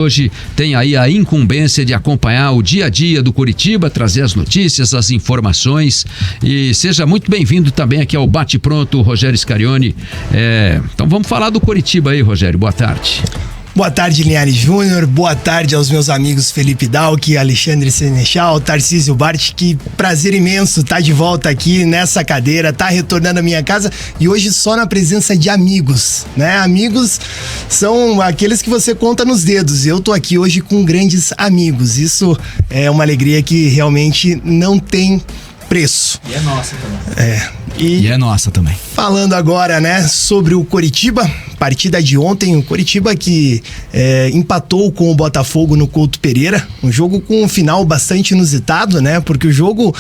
Hoje tem aí a incumbência de acompanhar o dia a dia do Coritiba, trazer as notícias, as informações, e seja muito bem-vindo também aqui ao Bate Pronto, Rogério Scarione. Então vamos falar do Coritiba aí, Rogério, boa tarde. Boa tarde, Linhares Júnior, boa tarde aos meus amigos Felipe Dalck, Alexandre Senechal, Tarcísio Bart, que prazer imenso estar de volta aqui nessa cadeira, tá retornando à minha casa e hoje só na presença de amigos, né? Amigos são aqueles que você conta nos dedos, eu tô aqui hoje com grandes amigos, isso é uma alegria que realmente não tem preço. E é nossa também. E é nossa também. Falando agora, né, sobre o Coritiba, partida de ontem, o Coritiba que empatou com o Botafogo no Couto Pereira, um jogo com um final bastante inusitado, né, porque o jogo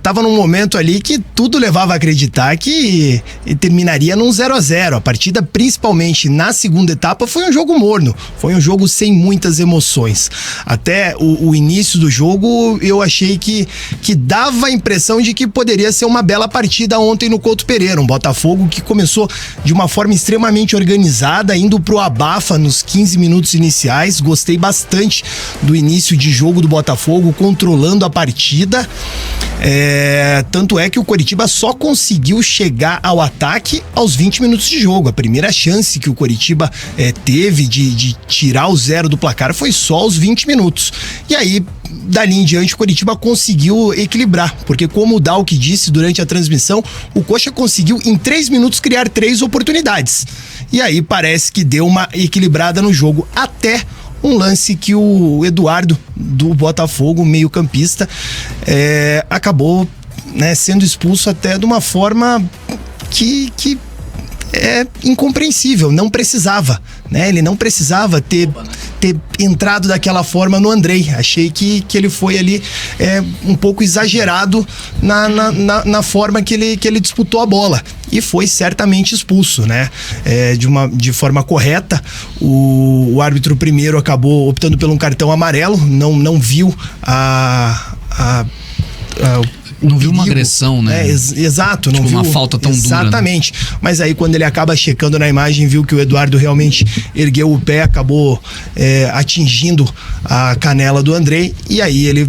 tava num momento ali que tudo levava a acreditar que terminaria num 0-0. A partida, principalmente na segunda etapa, foi um jogo morno, foi um jogo sem muitas emoções. Até o início do jogo, eu achei que dava a impressão de que poderia ser uma bela partida ontem no Couto Pereira, um Botafogo que começou de uma forma extremamente organizada, indo pro abafa nos 15 minutos iniciais. Gostei bastante do início de jogo do Botafogo, controlando a partida. Tanto é que o Coritiba só conseguiu chegar ao ataque aos 20 minutos de jogo. A primeira chance que o Coritiba teve de tirar o 0 do placar foi só aos 20 minutos. E aí, dali em diante, o Coritiba conseguiu equilibrar, porque como o Dalck disse durante a transmissão, o Coxa conseguiu em 3 minutos criar 3 oportunidades. E aí parece que deu uma equilibrada no jogo, até um lance que o Eduardo do Botafogo, meio-campista, acabou, né, sendo expulso até de uma forma que é incompreensível, não precisava, né? Ele não precisava ter entrado daquela forma no Andrei. Achei que ele foi ali um pouco exagerado na forma que ele disputou a bola. E foi certamente expulso, né? De forma correta. O árbitro primeiro acabou optando por um cartão amarelo, não viu não viu uma agressão, né? Exato, não viu uma falta tão dura. Exatamente. Mas aí quando ele acaba checando na imagem, viu que o Eduardo realmente ergueu o pé, acabou atingindo a canela do Andrei, e aí ele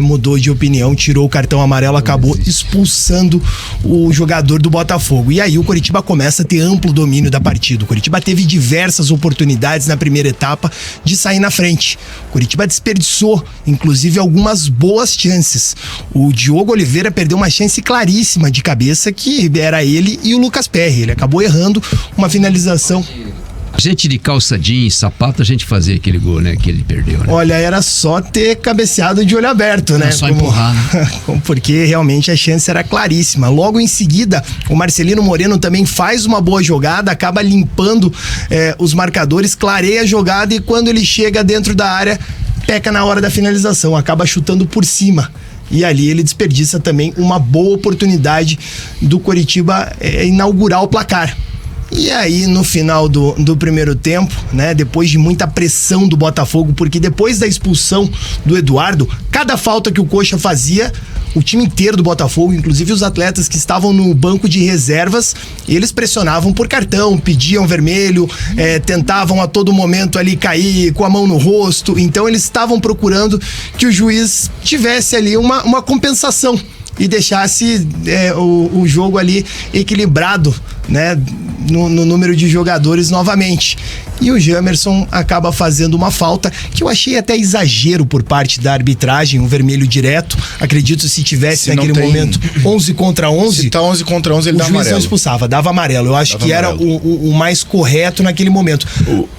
mudou de opinião, tirou o cartão amarelo, acabou expulsando o jogador do Botafogo. E aí o Coritiba começa a ter amplo domínio da partida. O Coritiba teve diversas oportunidades na primeira etapa de sair na frente. O Coritiba desperdiçou, inclusive, algumas boas chances. O Diogo Oliveira perdeu uma chance claríssima de cabeça, que era ele e o Lucas Perry. Ele acabou errando uma finalização. Gente de calça jeans, sapato, a gente fazia aquele gol, né, que ele perdeu, né? Olha, era só ter cabeceado de olho aberto, né? Era só empurrar, né? Porque realmente a chance era claríssima. Logo em seguida, o Marcelino Moreno também faz uma boa jogada, acaba limpando os marcadores, clareia a jogada, e quando ele chega dentro da área, peca na hora da finalização, acaba chutando por cima. E ali ele desperdiça também uma boa oportunidade do Coritiba inaugurar o placar. E aí, no final do primeiro tempo, né, depois de muita pressão do Botafogo, porque depois da expulsão do Eduardo, cada falta que o Coxa fazia, o time inteiro do Botafogo, inclusive os atletas que estavam no banco de reservas, eles pressionavam por cartão, pediam vermelho, tentavam a todo momento ali cair com a mão no rosto. Então eles estavam procurando que o juiz tivesse ali uma compensação e deixasse o jogo ali equilibrado, né, no número de jogadores novamente. E o Jamerson acaba fazendo uma falta que eu achei até exagero por parte da arbitragem, um vermelho direto. Acredito se tivesse naquele momento 11 contra 11. Se tá 11 contra 11, ele dá amarelo. O juiz não expulsava, dava amarelo. Eu acho que era o mais correto naquele momento.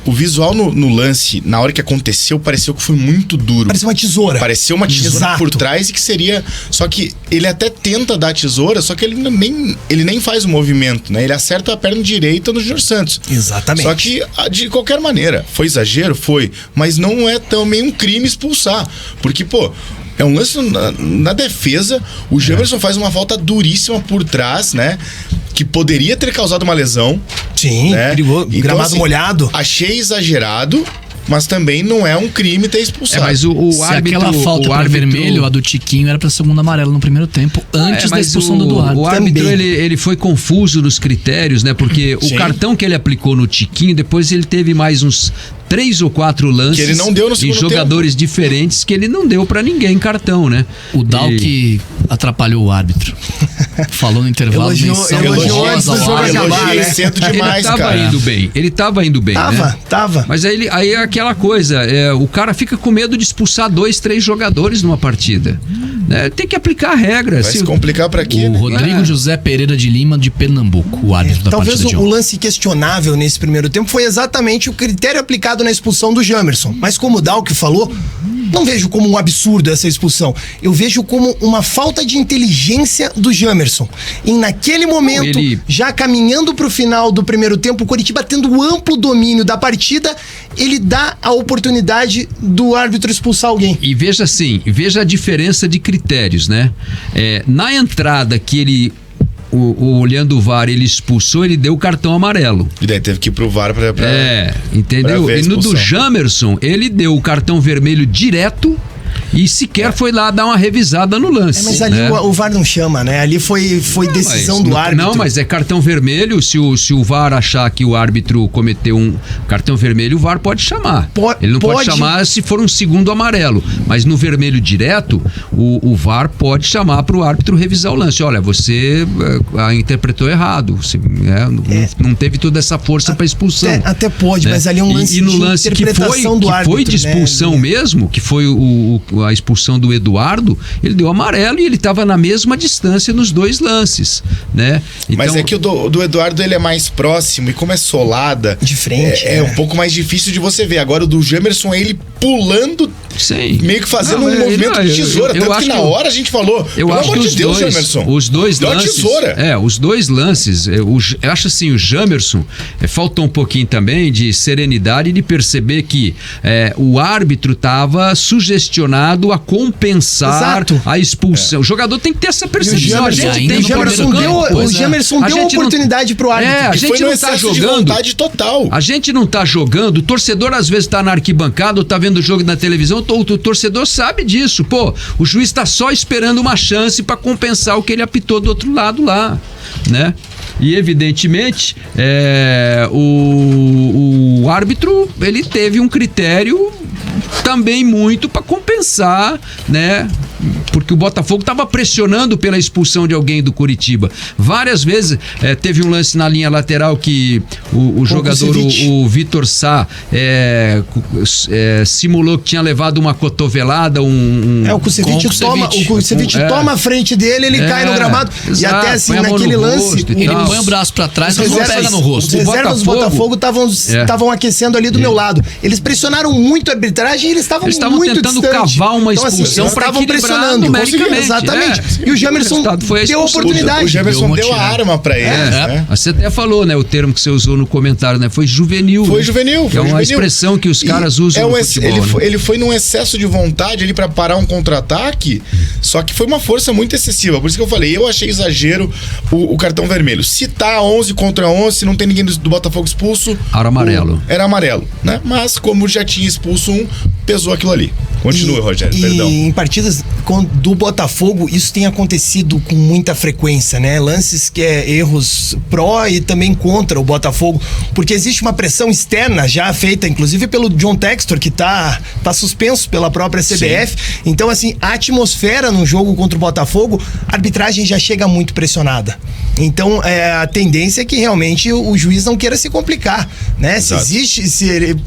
O visual no lance, na hora que aconteceu, pareceu que foi muito duro. Pareceu uma tesoura. Pareceu uma tesoura. Exato. Por trás, e que seria... Só que ele até tenta dar a tesoura, só que ele nem faz o movimento, né? Ele acerta a perna direita no Júnior Santos. Exatamente. Só que, de qualquer maneira, foi exagero? Foi. Mas não é também um crime expulsar. Porque, é um lance na defesa, o Jamerson faz uma falta duríssima por trás, né? Que poderia ter causado uma lesão. Sim, né? Perigoso. Então, Gramado molhado. Achei exagerado, mas também não é um crime ter expulsado. Mas o árbitro... aquela falta para vermelho, a do Tiquinho, era para segundo amarelo no primeiro tempo, antes da expulsão do Eduardo. O árbitro, ele foi confuso nos critérios, né? Porque o cartão que ele aplicou no Tiquinho, depois ele teve mais uns 3 ou 4 lances que ele não deu no em segundo jogadores diferentes que ele não deu pra ninguém cartão, né? O Dalk atrapalhou o árbitro. Falou no intervalo. Elogiou antes do jogo acabar, né? Cedo demais, ele tava indo bem. Ele tava indo bem, né? Tava. Mas aí é aquela coisa, o cara fica com medo de expulsar 2, 3 jogadores numa partida. Né? Tem que aplicar a regra. Vai se complicar pra quê? O Rodrigo José Pereira de Lima, de Pernambuco, o árbitro da partida de ontem. Talvez o lance questionável nesse primeiro tempo foi exatamente o critério aplicado na expulsão do Jamerson. Mas como o Dalk falou, não vejo como um absurdo essa expulsão. Eu vejo como uma falta de inteligência do Jamerson. E naquele momento, já caminhando pro final do primeiro tempo, o Coritiba tendo amplo domínio da partida, ele dá a oportunidade do árbitro expulsar alguém. E veja a diferença de critérios, né? Na entrada que ele... olhando o VAR, ele expulsou, ele deu o cartão amarelo. E daí teve que ir pro VAR pra entendeu? E no do Jamerson, ele deu o cartão vermelho direto e sequer foi lá dar uma revisada no lance. Mas ali o VAR não chama, né? Ali foi decisão do árbitro. Não, mas é cartão vermelho. Se o VAR achar que o árbitro cometeu um cartão vermelho, o VAR pode chamar. Ele não pode chamar se for um segundo amarelo. Mas no vermelho direto, o VAR pode chamar para o árbitro revisar o lance. Olha, você interpretou errado. Você, não teve toda essa força para expulsão. Até pode, mas ali é um lance e no lance de interpretação do árbitro. Que foi de expulsão mesmo, que foi a expulsão do Eduardo, ele deu amarelo e ele estava na mesma distância nos 2 lances, né? Então, mas é que o do Eduardo ele é mais próximo e como é solada de frente, é um pouco mais difícil de você ver. Agora o do Jamerson é ele pulando, meio que fazendo um movimento de tesoura. Tanto que na hora a gente falou, eu acho que os dois, Jamerson, os dois deu lances, tesoura. Os 2 lances, eu acho assim, o Jamerson faltou um pouquinho também de serenidade, de perceber que o árbitro estava sugestionado a compensar a expulsão. O jogador tem que ter essa percepção. O Jamerson deu oportunidade pro árbitro. A gente não tá jogando. Total. A gente não tá jogando. O torcedor às vezes tá na arquibancada ou tá vendo o jogo na televisão. O torcedor sabe disso. Pô, o juiz tá só esperando uma chance para compensar o que ele apitou do outro lado lá, né? E evidentemente o árbitro ele teve um critério também muito para compensar, né? Porque o Botafogo estava pressionando pela expulsão de alguém do Coritiba. Várias vezes teve um lance na linha lateral que o jogador, o Vitor Sá, simulou que tinha levado uma cotovelada. O Kusevich toma a frente dele, ele cai no gramado. Exato, e até assim, naquele lance, ele põe o braço pra trás e pega no rosto. Os reservas do Botafogo estavam aquecendo ali do meu lado. Eles pressionaram muito a arbitragem e eles estavam muito tentando distante. cavar uma expulsão para equilibrar numericamente. Exatamente. E o Jamerson deu a oportunidade. O Jamerson deu a arma pra ele. Né? Você até falou, né? O termo que você usou no comentário, né? Foi juvenil. Foi juvenil. Que é uma expressão que os caras usam no futebol. Ele foi num excesso de vontade ali pra parar um contra-ataque, só que foi uma força muito excessiva. Por isso que eu falei, eu achei exagero o cartão vermelho. Se tá 11 contra 11, se não tem ninguém do Botafogo expulso... Era amarelo. Era amarelo, né? Mas como já tinha expulso um, pesou aquilo ali. Continua, Rogério, perdão. E em partidas do Botafogo, isso tem acontecido com muita frequência, né? Lances que erros pró e também contra o Botafogo, porque existe uma pressão externa já feita, inclusive pelo John Textor, que tá suspenso pela própria CBF. Sim. Então, assim, a atmosfera no jogo contra o Botafogo, a arbitragem já chega muito pressionada. Então, a tendência é que realmente o juiz não queira se complicar, né? Exato.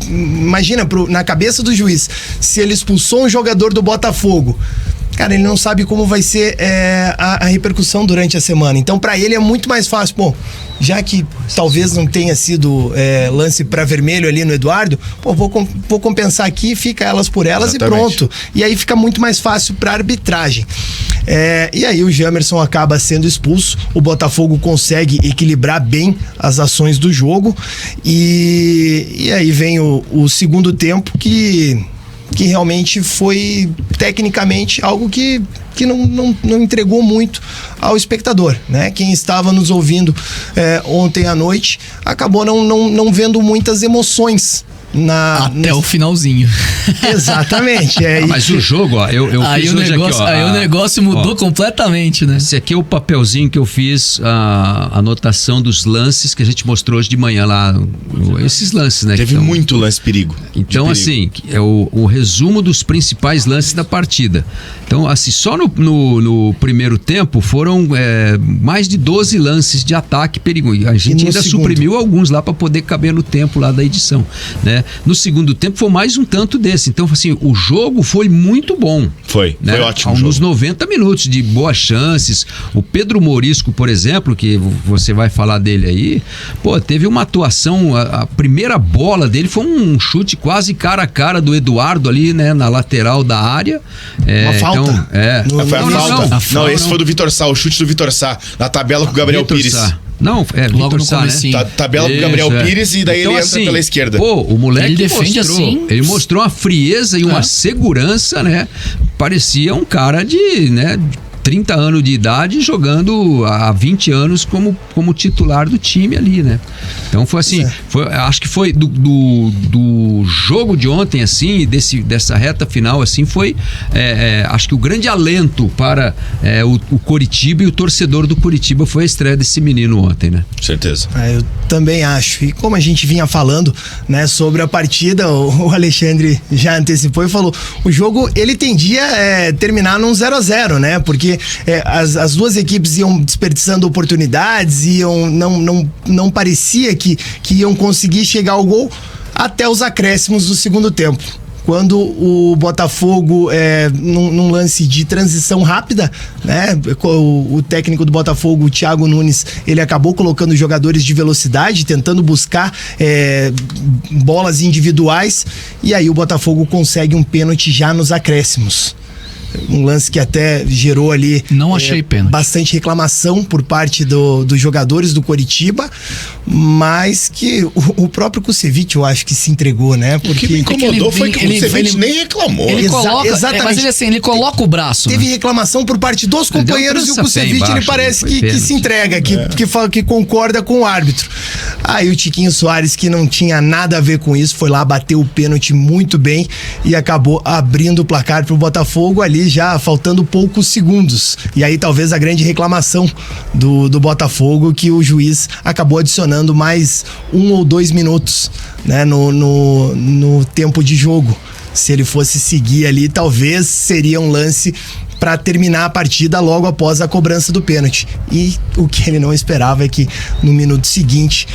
Imagina, na cabeça do juiz, se ele expulsou um jogador do Botafogo, cara, ele não sabe como vai ser a repercussão durante a semana. Então, pra ele é muito mais fácil. Pô, já que talvez não tenha sido lance pra vermelho ali no Eduardo, pô, vou compensar aqui, fica elas por elas. Exatamente. E pronto. E aí fica muito mais fácil pra arbitragem. E aí o Jamerson acaba sendo expulso, o Botafogo consegue equilibrar bem as ações do jogo e aí vem o segundo tempo que realmente foi tecnicamente algo que não entregou muito ao espectador, né? Quem estava nos ouvindo ontem à noite acabou não vendo muitas emoções Até o finalzinho. Exatamente. Mas o jogo, ó, eu aí fiz o hoje negócio, aqui, ó. Aí o negócio mudou completamente, né? Esse aqui é o papelzinho que eu fiz, a anotação dos lances que a gente mostrou hoje de manhã lá. Esses lances, né? Teve muito lance perigo. Então, assim, é o resumo dos principais lances da partida. Então, assim, só no primeiro tempo foram mais de 12 lances de ataque perigoso. A gente ainda suprimiu alguns lá para poder caber no tempo lá da edição, né? No segundo tempo foi mais um tanto desse. Então, assim, o jogo foi muito bom. Foi ótimo. Nos 90 minutos de boas chances. O Pedro Morisco, por exemplo, que você vai falar dele aí, teve uma atuação, a primeira bola dele foi um chute quase cara a cara do Eduardo ali, né, na lateral da área. Uma falta? Então, foi a falta. Não, esse foi do Vitor Sá, o chute do Vitor Sá, na tabela com o Gabriel Pires. Não, logo Vitor no Sá, comecinho. né? Tabela com o Gabriel Pires e daí então, ele entra pela esquerda. O moleque ele defende mostrou, ele mostrou uma frieza e uma segurança, né? Parecia um cara de, né, 30 anos de idade jogando há 20 anos como titular do time ali, né? Então foi assim, acho que foi do jogo de ontem, assim, dessa reta final, assim, foi acho que o grande alento para o Coritiba e o torcedor do Coritiba foi a estreia desse menino ontem, né? Certeza. Eu também acho. E como a gente vinha falando, né, sobre a partida, o Alexandre já antecipou e falou, o jogo ele tendia a terminar num 0-0, né? Porque as duas equipes iam desperdiçando oportunidades, não parecia que iam conseguir chegar ao gol até os acréscimos do segundo tempo. Quando o Botafogo, num lance de transição rápida, né? O técnico do Botafogo, o Thiago Nunes, ele acabou colocando jogadores de velocidade, tentando buscar bolas individuais, e aí o Botafogo consegue um pênalti já nos acréscimos. Um lance que até gerou ali não achei pênalti. Bastante reclamação por parte dos jogadores do Coritiba, mas que o próprio Kusevich, eu acho que se entregou, né? Porque o que me incomodou foi que o Kusevich nem reclamou. Ele coloca, exatamente. Mas ele, assim, ele coloca o braço. Teve reclamação por parte dos companheiros e o Kusevich, ele parece que se entrega, que concorda com o árbitro. Aí o Tiquinho Soares, que não tinha nada a ver com isso, foi lá, bateu o pênalti muito bem e acabou abrindo o placar pro Botafogo ali, já faltando poucos segundos. E aí talvez a grande reclamação do Botafogo, que o juiz acabou adicionando mais 1 ou 2 minutos, né, no tempo de jogo. Se ele fosse seguir ali, talvez seria um lance para terminar a partida logo após a cobrança do pênalti. E o que ele não esperava é que no minuto seguinte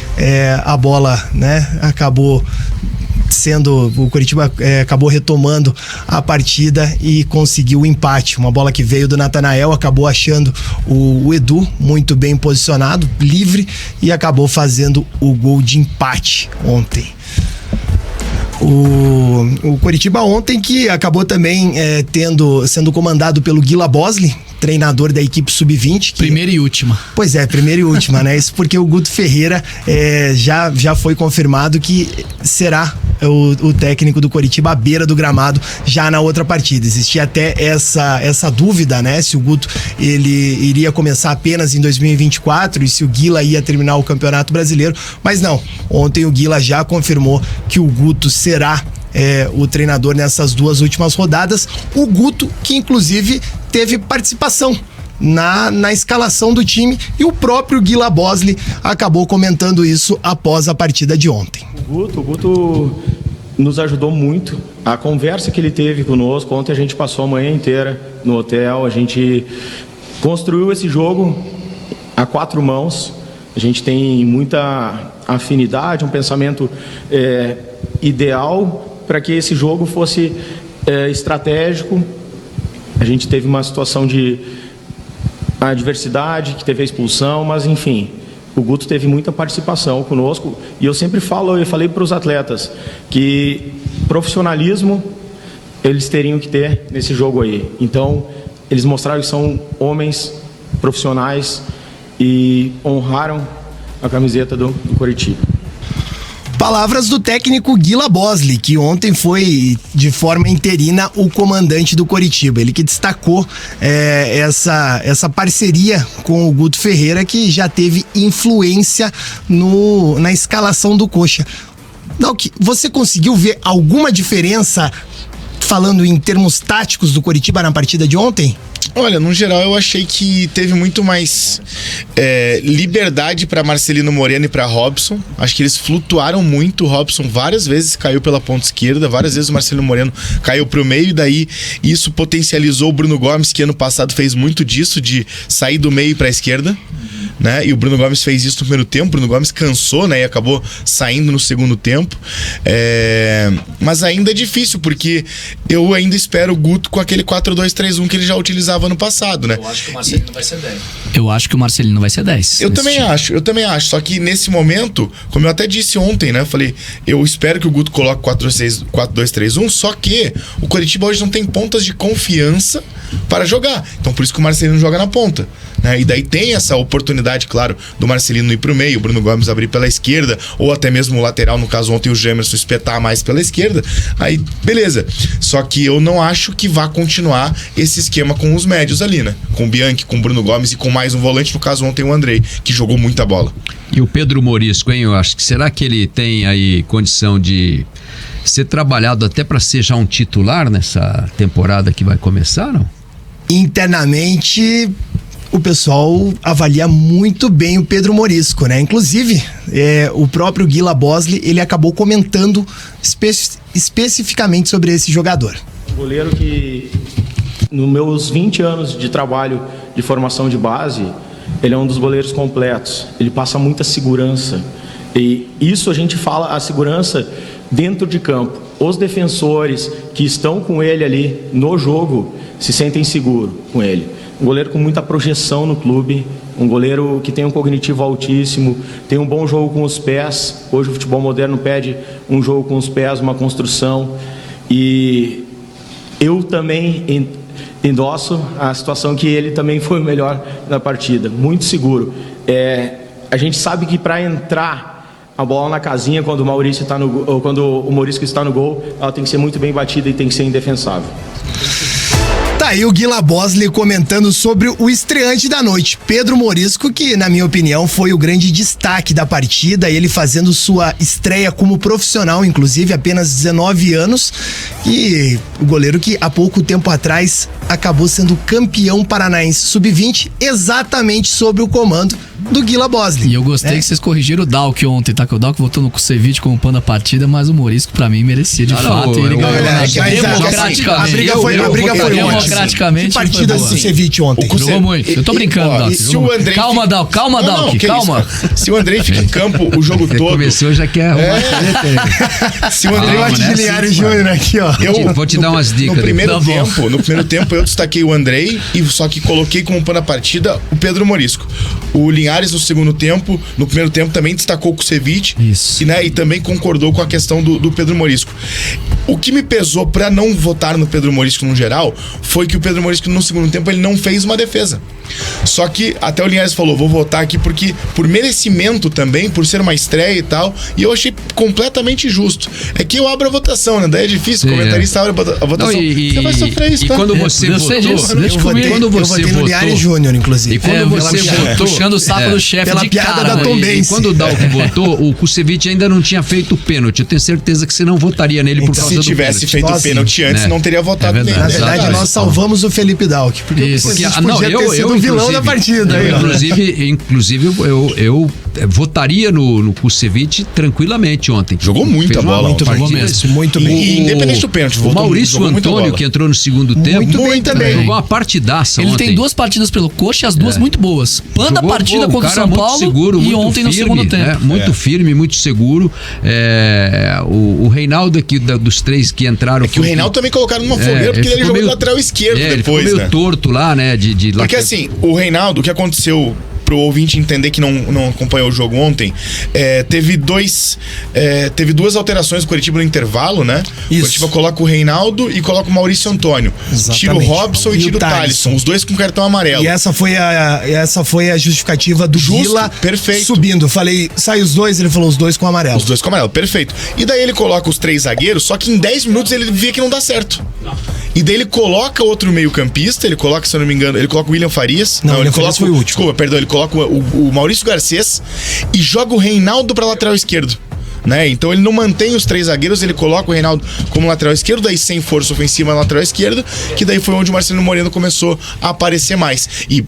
a bola, né, acabou o Coritiba acabou retomando a partida e conseguiu o empate. Uma bola que veio do Natanael, acabou achando o Edu muito bem posicionado, livre, e acabou fazendo o gol de empate ontem. O Coritiba ontem, que acabou também sendo comandado pelo Guila Bosley, treinador da equipe sub-20. Primeira e última. Pois é, primeira e última, né? Isso porque o Guto Ferreira já foi confirmado que será o técnico do Coritiba à beira do gramado já na outra partida. Existia até essa dúvida, né? Se o Guto ele iria começar apenas em 2024 e se o Guila ia terminar o Campeonato Brasileiro, mas não. Ontem o Guila já confirmou que o Guto será o treinador nessas 2 últimas rodadas. O Guto, que inclusive teve participação na escalação do time, e o próprio Guila Bosley acabou comentando isso após a partida de ontem. O Guto nos ajudou muito. A conversa que ele teve conosco, ontem a gente passou a manhã inteira no hotel, a gente construiu esse jogo a 4 mãos. A gente tem muita afinidade, um pensamento ideal para que esse jogo fosse estratégico. A gente teve uma situação de adversidade, que teve a expulsão, mas enfim, o Guto teve muita participação conosco, e eu sempre falei para os atletas que profissionalismo eles teriam que ter nesse jogo aí. Então, eles mostraram que são homens profissionais e honraram a camiseta do Coritiba. Palavras do técnico Guila Bosley, que ontem foi de forma interina o comandante do Coritiba. Ele que destacou essa parceria com o Guto Ferreira, que já teve influência na escalação do Coxa. Dalk, você conseguiu ver alguma diferença, falando em termos táticos, do Coritiba na partida de ontem? Olha, no geral eu achei que teve muito mais liberdade para Marcelino Moreno e para Robson. Acho que eles flutuaram muito. O Robson várias vezes caiu pela ponta esquerda, várias vezes o Marcelino Moreno caiu pro meio, e daí isso potencializou o Bruno Gomes, que ano passado fez muito disso, de sair do meio para a esquerda, né? E o Bruno Gomes fez isso no primeiro tempo. O Bruno Gomes cansou, né? E acabou saindo no segundo tempo. Mas ainda é difícil, porque eu ainda espero o Guto com aquele 4-2-3-1 que ele já utilizava no passado, né? Eu acho que o Marcelino vai ser 10. Eu acho que o Marcelino vai ser 10. Eu também acho. Só que nesse momento, como eu até disse ontem, né? Eu falei, eu espero que o Guto coloque 4-2-3-1, só que o Coritiba hoje não tem pontas de confiança para jogar. Então por isso que o Marcelino joga na ponta, né? E daí tem essa oportunidade, claro, do Marcelino ir pro meio, o Bruno Gomes abrir pela esquerda, ou até mesmo o lateral, no caso ontem o Gemerson espetar mais pela esquerda. Aí, beleza. Só que eu não acho que vá continuar esse esquema com os médios ali, né? Com o Bianchi, com o Bruno Gomes e com mais um volante, no caso ontem o Andrei, que jogou muita bola. E o Pedro Morisco, hein? Eu acho que será que ele tem aí condição de ser trabalhado até para ser já um titular nessa temporada que vai começar, não? Internamente, o pessoal avalia muito bem o Pedro Morisco, né? Inclusive, o próprio Guila Bosley, ele acabou comentando especificamente sobre esse jogador. Um goleiro que, nos meus 20 anos de trabalho de formação de base, ele é um dos goleiros completos. Ele passa muita segurança. E isso a gente fala, a segurança dentro de campo. Os defensores que estão com ele ali no jogo se sentem seguros com ele. Um goleiro com muita projeção no clube, um goleiro que tem um cognitivo altíssimo, tem um bom jogo com os pés. Hoje o futebol moderno pede um jogo com os pés, uma construção. E eu também endosso a situação que ele também foi o melhor na partida, muito seguro. A gente sabe que para entrar a bola na casinha, quando o Maurício está quando o Morisco está no gol, ela tem que ser muito bem batida e tem que ser indefensável. Tá aí o Guila Bosley comentando sobre o estreante da noite, Pedro Morisco, que na minha opinião foi o grande destaque da partida, ele fazendo sua estreia como profissional, inclusive apenas 19 anos, e o goleiro que há pouco tempo atrás acabou sendo campeão paranaense sub-20, exatamente sob o comando do Guila Bosley. E eu gostei que vocês corrigiram o Dalk ontem, tá? Que o Dalk votou no Kusevich como pano da partida, mas o Morisco pra mim merecia de fato. Ele ganhou democraticamente. A briga foi ótima. Democraticamente. Que partida do Kusevich ontem? Jogou muito. Eu tô brincando, Dalk. Calma, Dalk. Calma, Dalk. Calma. Se o Andrei fica em campo o jogo todo... Começou, já quer arrumar. Se o Andrei... de Linhares Júnior aqui, ó. Eu vou te dar umas dicas. No primeiro tempo eu destaquei o Andrei, e só que coloquei como pano da partida o Pedro Morisco. O Linhares no segundo tempo, no primeiro tempo também destacou o Kusevich. Isso. E também concordou com a questão do Pedro Morisco. O que me pesou pra não votar no Pedro Morisco no geral foi que o Pedro Morisco no segundo tempo ele não fez uma defesa. Só que até o Linhares falou, vou votar aqui porque por merecimento também, por ser uma estreia e tal, e eu achei completamente justo. É que eu abro a votação, né? Daí é difícil, o comentarista abre a votação. Você vai sofrer isso, tá? E quando você votou... Eu votei no Linhares Júnior, inclusive. E quando você votou... Puxando o saco do chefe pela de piada cara. da Tom Benz. E quando o Dalk votou, o Kusevich ainda não tinha feito o pênalti. Eu tenho certeza que você não votaria nele por causa Se do tivesse pênalti. feito o pênalti antes, né? não teria votado nele. Na verdade, nós salvamos o Felipe Dalk. Porque Isso. o Kusevich podia ter sido o vilão da partida. Inclusive, eu votaria no Kusevich tranquilamente ontem. Jogou muita bola. Muito bem. E independente do pênalti, o Maurício Antônio, que entrou no segundo tempo, muito bem também. Jogou uma partidaça Ele ontem. tem 2 partidas pelo Coxa e as 2 muito boas. Panda Jogou, partida contra o São Paulo seguro, e ontem firme, no segundo tempo. Né? Muito firme, muito seguro. O Reinaldo aqui, dos 3 que entraram... Que o Reinaldo também colocaram numa fogueira porque ele jogou de lateral esquerdo depois, ele ficou meio torto lá, né? Porque assim, o Reinaldo, o que aconteceu... Pro ouvinte entender que não acompanhou o jogo ontem, teve duas alterações do Coritiba no intervalo, né? Isso. O Coritiba coloca o Reinaldo e coloca o Maurício Antônio. Exatamente. Tira o Robson e tira o Thalisson, os dois com cartão amarelo. E essa foi a justificativa do Guila perfeito. Subindo. Falei, sai os dois, ele falou os dois com amarelo. Os dois com amarelo, perfeito. E daí ele coloca os 3 zagueiros, só que em 10 minutos ele via que não dá certo. E daí ele coloca outro meio-campista, ele coloca, se eu não me engano, ele coloca o William Farias. Não, ele coloca foi o último. Desculpa, perdão, ele coloca o Maurício Garcês e joga o Reinaldo pra lateral esquerdo. né? Então ele não mantém os 3 zagueiros, ele coloca o Reinaldo como lateral esquerdo, daí sem força ofensiva na lateral esquerda, que daí foi onde o Marcelino Moreno começou a aparecer mais. E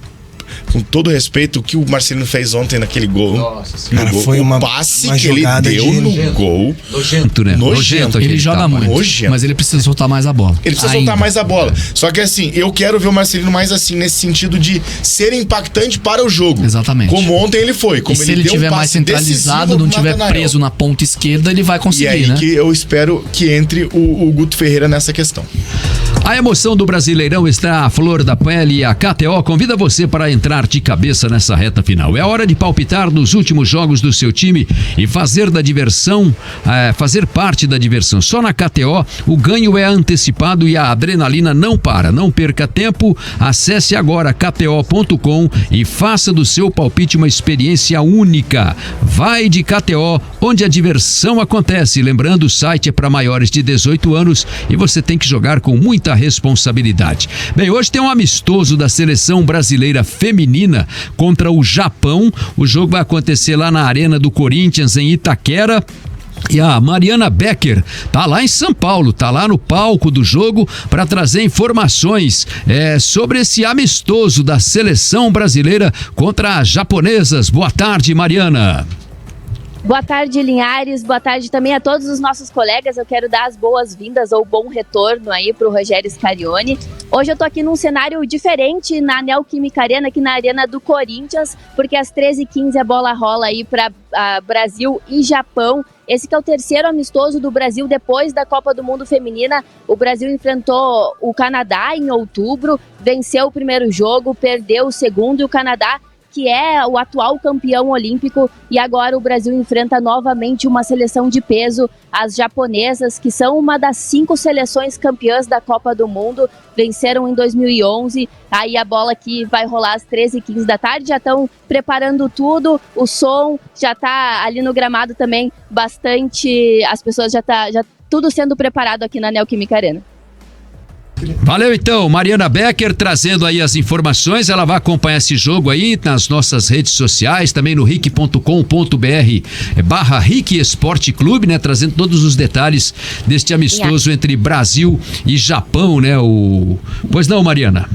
com todo respeito, o que o Marcelino fez ontem naquele gol. Nossa, cara, foi o passe que ele deu no gol. Nojento, né? Nojento. Ele joga muito, mas ele precisa soltar mais a bola. Ele precisa soltar mais a bola. Só que assim, eu quero ver o Marcelino mais assim, nesse sentido de ser impactante para o jogo. Exatamente. Como ontem ele foi. Como se ele tiver mais centralizado, não tiver preso na ponta esquerda, ele vai conseguir, né? E aí que eu espero que entre o Guto Ferreira nessa questão. A emoção do Brasileirão está à flor da pele e a KTO convida você para entrar de cabeça nessa reta final. É hora de palpitar nos últimos jogos do seu time e fazer da diversão, fazer parte da diversão. Só na KTO o ganho é antecipado e a adrenalina não para. Não perca tempo, acesse agora kto.com e faça do seu palpite uma experiência única. Vai de KTO, onde a diversão acontece. Lembrando, o site é para maiores de 18 anos e você tem que jogar com muita responsabilidade. Bem, hoje tem um amistoso da seleção brasileira feminina contra o Japão. O jogo vai acontecer lá na Arena do Corinthians, em Itaquera. E a Mariana Becker tá lá em São Paulo, tá lá no palco do jogo para trazer informações sobre esse amistoso da seleção brasileira contra as japonesas. Boa tarde, Mariana. Boa tarde, Linhares. Boa tarde também a todos os nossos colegas. Eu quero dar as boas-vindas ou bom retorno aí para o Rogério Scarioni. Hoje eu tô aqui num cenário diferente na Neoquímica Arena, aqui na Arena do Corinthians, porque às 13h15 a bola rola aí para Brasil e Japão. Esse que é o terceiro amistoso do Brasil depois da Copa do Mundo Feminina. O Brasil enfrentou o Canadá em outubro, venceu o primeiro jogo, perdeu o segundo, e o Canadá, que é o atual campeão olímpico, e agora o Brasil enfrenta novamente uma seleção de peso, as japonesas, que são uma das 5 seleções campeãs da Copa do Mundo, venceram em 2011, aí a bola aqui vai rolar às 13h15 da tarde, já estão preparando tudo, o som já está ali no gramado também, bastante, as pessoas já tudo sendo preparado aqui na Neoquímica Arena. Valeu então, Mariana Becker trazendo aí as informações. Ela vai acompanhar esse jogo aí nas nossas redes sociais, também no ric.com.br/Ric Esporte Clube, né? Trazendo todos os detalhes deste amistoso entre Brasil e Japão, né? Pois não, Mariana?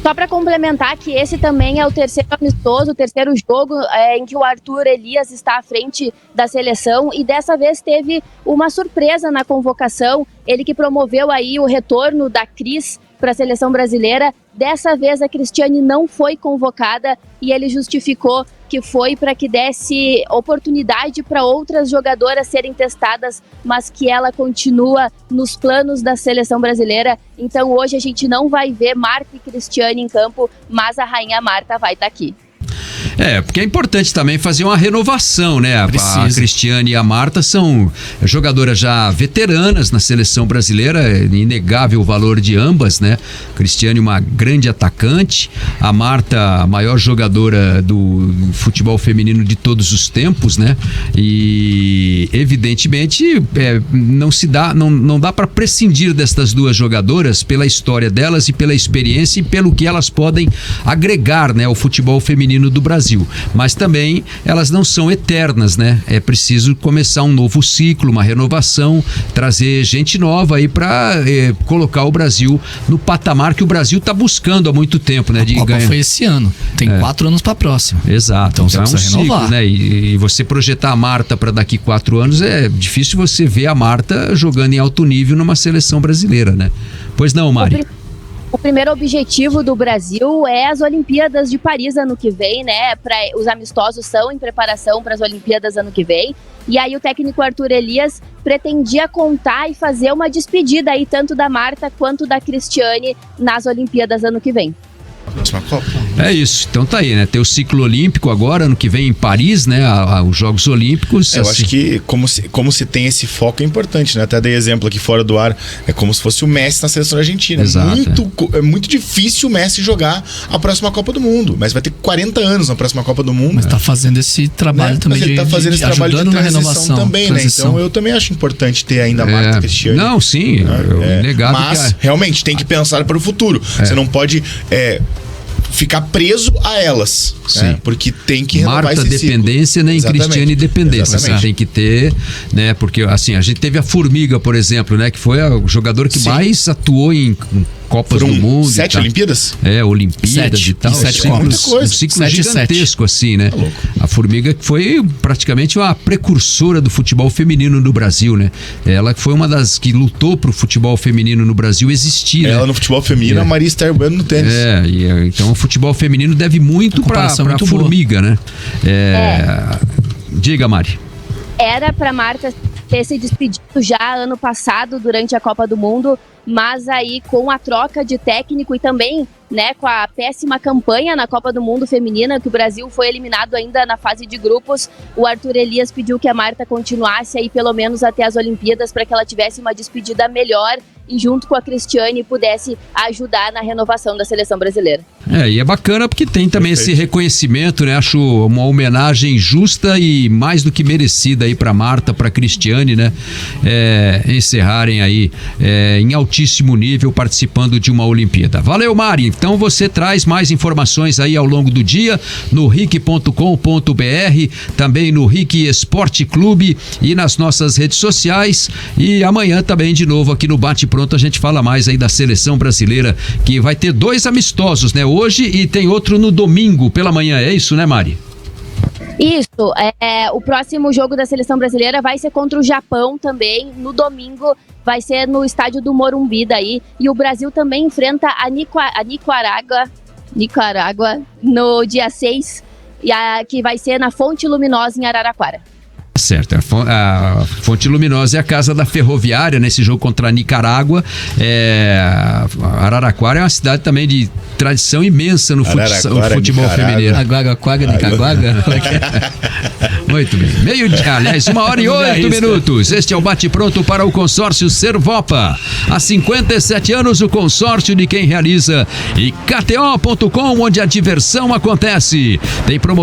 Só para complementar que esse também é o terceiro amistoso, o terceiro jogo em que o Arthur Elias está à frente da seleção, e dessa vez teve uma surpresa na convocação, ele que promoveu aí o retorno da Cris para a seleção brasileira. Dessa vez a Cristiane não foi convocada e ele justificou que foi para que desse oportunidade para outras jogadoras serem testadas, mas que ela continua nos planos da seleção brasileira. Então hoje a gente não vai ver Marta e Cristiane em campo, mas a Rainha Marta vai estar aqui. Porque é importante também fazer uma renovação, né? A Cristiane e a Marta são jogadoras já veteranas na seleção brasileira, é inegável o valor de ambas, né? Cristiane, uma grande atacante, a Marta, a maior jogadora do futebol feminino de todos os tempos, né? E evidentemente não dá para prescindir destas duas jogadoras pela história delas e pela experiência e pelo que elas podem agregar, né, ao futebol feminino do Brasil. Mas também elas não são eternas, né? É preciso começar um novo ciclo, uma renovação, trazer gente nova aí para colocar o Brasil no patamar que o Brasil está buscando há muito tempo, né? A Copa foi esse ano, tem 4 anos para a próxima. Exato, então é um ciclo, né? E você projetar a Marta para daqui 4 anos, é difícil você ver a Marta jogando em alto nível numa seleção brasileira, né? Pois não, Mari? O primeiro objetivo do Brasil é as Olimpíadas de Paris ano que vem, né? Os amistosos são em preparação para as Olimpíadas ano que vem. E aí o técnico Arthur Elias pretendia contar e fazer uma despedida aí tanto da Marta quanto da Cristiane nas Olimpíadas ano que vem. Próxima Copa. É isso, então tá aí, né? Tem o ciclo olímpico agora, ano que vem em Paris, né? Os Jogos Olímpicos. Eu acho que como se tem esse foco é importante, né? Até dei exemplo aqui fora do ar, é como se fosse o Messi na seleção argentina. Exato, é muito difícil o Messi jogar a próxima Copa do Mundo, mas vai ter 40 anos na próxima Copa do Mundo. Mas tá fazendo esse trabalho, né? Também, mas ele tá fazendo esse trabalho de transição na renovação também, né? Então eu também acho importante ter ainda a Marta Cristiane. Não, sim, inegável. Mas realmente tem que pensar para o futuro. Você não pode ficar preso a elas. Né? Porque tem que renovar Marta esse dependência, nem Cristiane dependência. Você tem que ter, né? Porque assim, a gente teve a Formiga, por exemplo, né? Que foi o jogador que mais atuou em Copas do Mundo. 7 Olimpíadas? Olimpíadas e tal. 7 ciclos, um ciclo gigantesco, assim, né? A Formiga que foi praticamente uma precursora do futebol feminino no Brasil, né? Ela foi uma das que lutou pro futebol feminino no Brasil existir. Ela no futebol feminino, a Maria Esther Bueno no tênis. Então o futebol feminino deve muito pra Formiga, né? Diga, Mari. Era pra Marta ter se despedido já ano passado, durante a Copa do Mundo, mas aí com a troca de técnico e também, né, com a péssima campanha na Copa do Mundo feminina, que o Brasil foi eliminado ainda na fase de grupos, o Arthur Elias pediu que a Marta continuasse aí pelo menos até as Olimpíadas para que ela tivesse uma despedida melhor e junto com a Cristiane pudesse ajudar na renovação da seleção brasileira. E é bacana porque tem também esse reconhecimento, né? Acho uma homenagem justa e mais do que merecida aí para Marta, para Cristiane, né? Encerrarem aí em altíssimo nível participando de uma Olimpíada. Valeu, Mari. Então você traz mais informações aí ao longo do dia no ric.com.br, também no Ric Esporte Clube e nas nossas redes sociais. E amanhã também de novo aqui no Bate Pronto a gente fala mais aí da seleção brasileira, que vai ter 2 amistosos, né? Hoje e tem outro no domingo pela manhã, é isso, né, Mari? Isso, o próximo jogo da seleção brasileira vai ser contra o Japão também, no domingo vai ser no estádio do Morumbi daí, e o Brasil também enfrenta a Nicarágua no dia 6, que vai ser na Fonte Luminosa em Araraquara. Certo, a Fonte Luminosa é a casa da Ferroviária nesse jogo contra a Nicarágua. Araraquara é uma cidade também de tradição imensa no futebol feminino. Aguaga, Nicaguaga. Muito bem. 1h08. Este é o Bate Pronto para o consórcio Servopa. Há 57 anos o consórcio de quem realiza, e KTO.com, onde a diversão acontece. Tem promoção